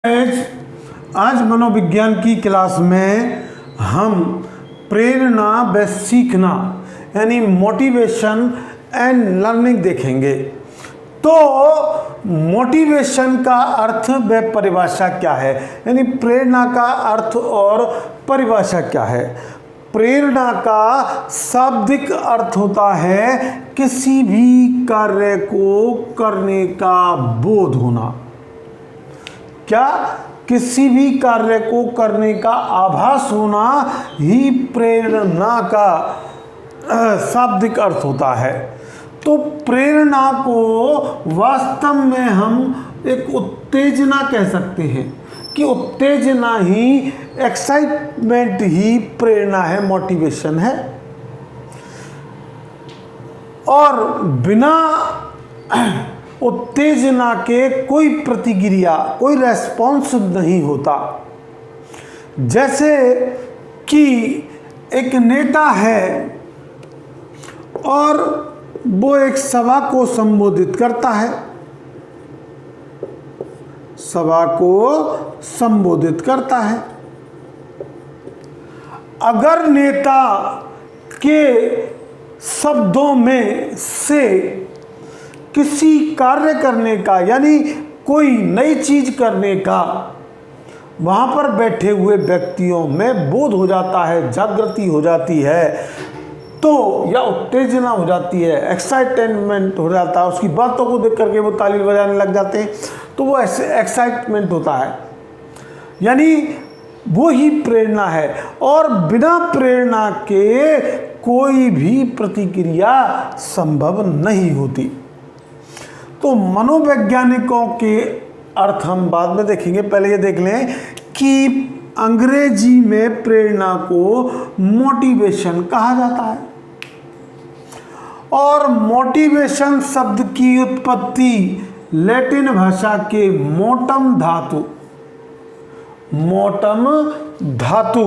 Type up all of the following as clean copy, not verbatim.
आज मनोविज्ञान की क्लास में हम प्रेरणा व सीखना यानी मोटिवेशन एंड लर्निंग देखेंगे। तो मोटिवेशन का अर्थ व परिभाषा क्या है, यानी प्रेरणा का अर्थ और परिभाषा क्या है। प्रेरणा का शाब्दिक अर्थ होता है किसी भी कार्य को करने का बोध होना। क्या? किसी भी कार्य को करने का आभास होना ही प्रेरणा का शाब्दिक अर्थ होता है। तो प्रेरणा को वास्तव में हम एक उत्तेजना कह सकते हैं कि उत्तेजना ही, एक्साइटमेंट ही प्रेरणा है, मोटिवेशन है। और बिना उत्तेजना के कोई प्रतिक्रिया, कोई रेस्पॉन्स नहीं होता। जैसे कि एक नेता है और वो एक सभा को संबोधित करता है, सभा को संबोधित करता है। अगर नेता के शब्दों में से किसी कार्य करने का यानी कोई नई चीज करने का वहां पर बैठे हुए व्यक्तियों में बोध हो जाता है, जागृति हो जाती है, तो या उत्तेजना हो जाती है, एक्साइटमेंट हो जाता है, उसकी बातों को देख करके वो ताली बजाने लग जाते हैं, तो वो ऐसे एक्साइटमेंट होता है, यानी वो ही प्रेरणा है। और बिना प्रेरणा के कोई भी प्रतिक्रिया संभव नहीं होती। तो मनोवैज्ञानिकों के अर्थ हम बाद में देखेंगे, पहले ये देख लें कि अंग्रेजी में प्रेरणा को मोटिवेशन कहा जाता है। और मोटिवेशन शब्द की उत्पत्ति लैटिन भाषा के मोटम धातु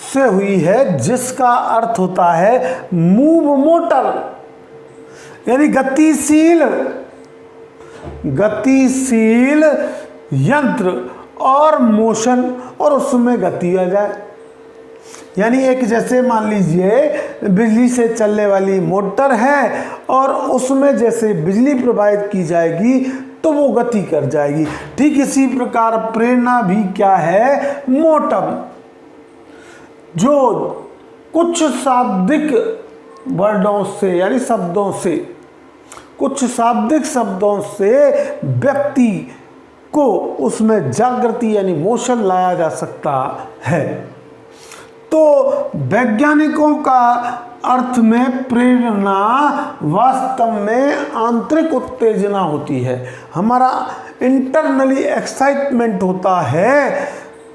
से हुई है, जिसका अर्थ होता है मूव मोटर, यानी गतिशील यंत्र और मोशन, और उसमें गति आ जाए। यानी एक जैसे मान लीजिए बिजली से चलने वाली मोटर है और उसमें जैसे बिजली प्रवाहित की जाएगी तो वो गति कर जाएगी। ठीक इसी प्रकार प्रेरणा भी क्या है, मोटम, जो कुछ शाब्दिक वर्डों से यानी शब्दों से, कुछ शाब्दिक शब्दों से व्यक्ति को उसमें जागृति यानी मोशन लाया जा सकता है। तो वैज्ञानिकों का अर्थ में प्रेरणा वास्तव में आंतरिक उत्तेजना होती है, हमारा इंटरनली एक्साइटमेंट होता है,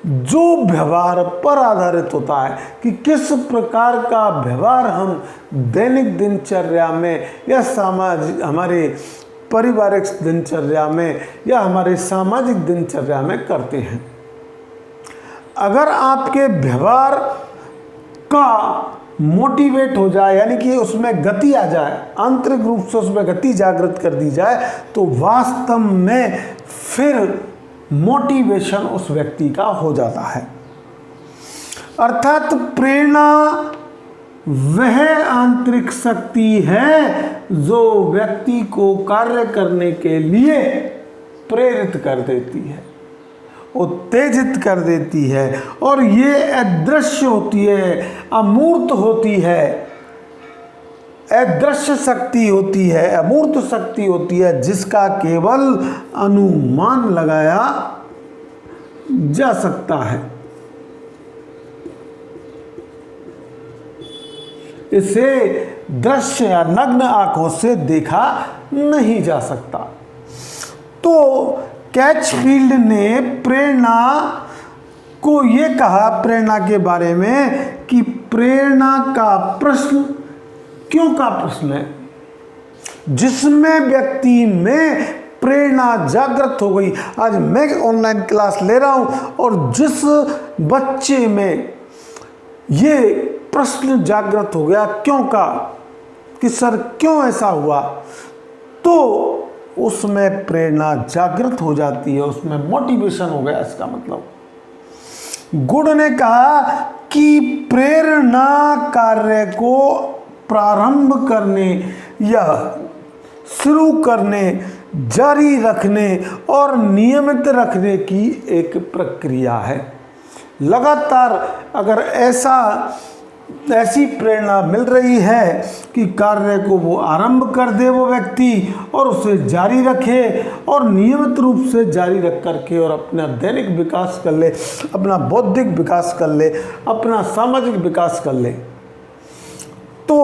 जो व्यवहार पर आधारित होता है कि किस प्रकार का व्यवहार हम दैनिक दिनचर्या में या सामाजिक, हमारे पारिवारिक दिनचर्या में या हमारे सामाजिक दिनचर्या में करते हैं। अगर आपके व्यवहार का मोटिवेट हो जाए यानी कि उसमें गति आ जाए, आंतरिक रूप से उसमें गति जागृत कर दी जाए, तो वास्तव में फिर मोटिवेशन उस व्यक्ति का हो जाता है। अर्थात प्रेरणा वह आंतरिक शक्ति है जो व्यक्ति को कार्य करने के लिए प्रेरित कर देती है, उत्तेजित कर देती है, और ये अदृश्य होती है, अमूर्त होती है, अदृश्य शक्ति होती है, अमूर्त शक्ति होती है, जिसका केवल अनुमान लगाया जा सकता है। इसे दृश्य या नग्न आंखों से देखा नहीं जा सकता। तो कैचफील्ड ने प्रेरणा को ये कहा, प्रेरणा के बारे में, कि प्रेरणा का प्रश्न क्यों का प्रश्न है, जिसमें व्यक्ति में प्रेरणा जागृत हो गई। आज मैं ऑनलाइन क्लास ले रहा हूं और जिस बच्चे में ये प्रश्न जागृत हो गया क्यों का, कि सर क्यों ऐसा हुआ, तो उसमें प्रेरणा जागृत हो जाती है, उसमें मोटिवेशन हो गया इसका मतलब। गुड ने कहा कि प्रेरणा कार्य को प्रारंभ करने या शुरू करने, जारी रखने और नियमित रखने की एक प्रक्रिया है। लगातार अगर ऐसी प्रेरणा मिल रही है कि कार्य को वो आरंभ कर दे वो व्यक्ति और उसे जारी रखे और नियमित रूप से जारी रख करके और अपना दैनिक विकास कर ले, अपना बौद्धिक विकास कर ले, अपना सामाजिक विकास कर ले, तो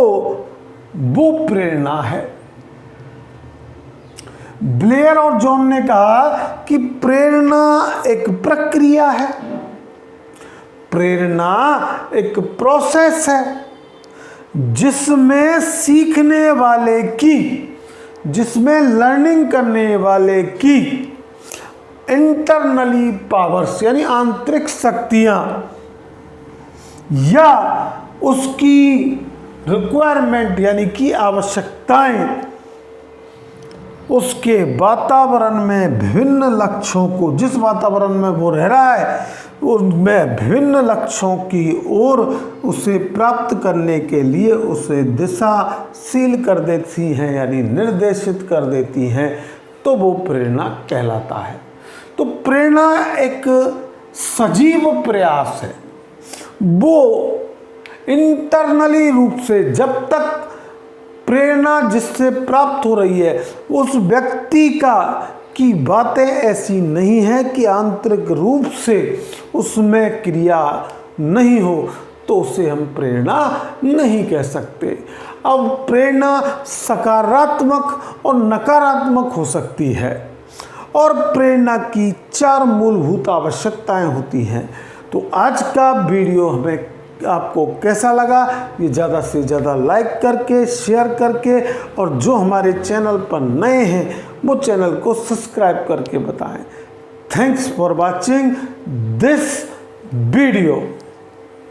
वो प्रेरणा है। ब्लेयर और जॉन ने कहा कि प्रेरणा एक प्रक्रिया है, प्रेरणा एक प्रोसेस है जिसमें सीखने वाले की, जिसमें लर्निंग करने वाले की इंटरनली पावर्स यानी आंतरिक शक्तियां या उसकी रिक्वायरमेंट यानी कि आवश्यकताएं उसके वातावरण में विभिन्न लक्ष्यों को, जिस वातावरण में वो रह रहा है उनमें विभिन्न लक्ष्यों की ओर उसे प्राप्त करने के लिए उसे दिशाशील कर देती हैं यानी निर्देशित कर देती हैं, तो वो प्रेरणा कहलाता है। तो प्रेरणा एक सजीव प्रयास है, वो इंटरनली रूप से जब तक प्रेरणा जिससे प्राप्त हो रही है उस व्यक्ति की बातें ऐसी नहीं है कि आंतरिक रूप से उसमें क्रिया नहीं हो, तो उसे हम प्रेरणा नहीं कह सकते। अब प्रेरणा सकारात्मक और नकारात्मक हो सकती है और प्रेरणा की 4 मूलभूत आवश्यकताएं होती हैं। तो आज का वीडियो हमें आपको कैसा लगा, ये ज़्यादा से ज़्यादा लाइक करके, शेयर करके और जो हमारे चैनल पर नए हैं वो चैनल को सब्सक्राइब करके बताएं। Thanks for watching this video.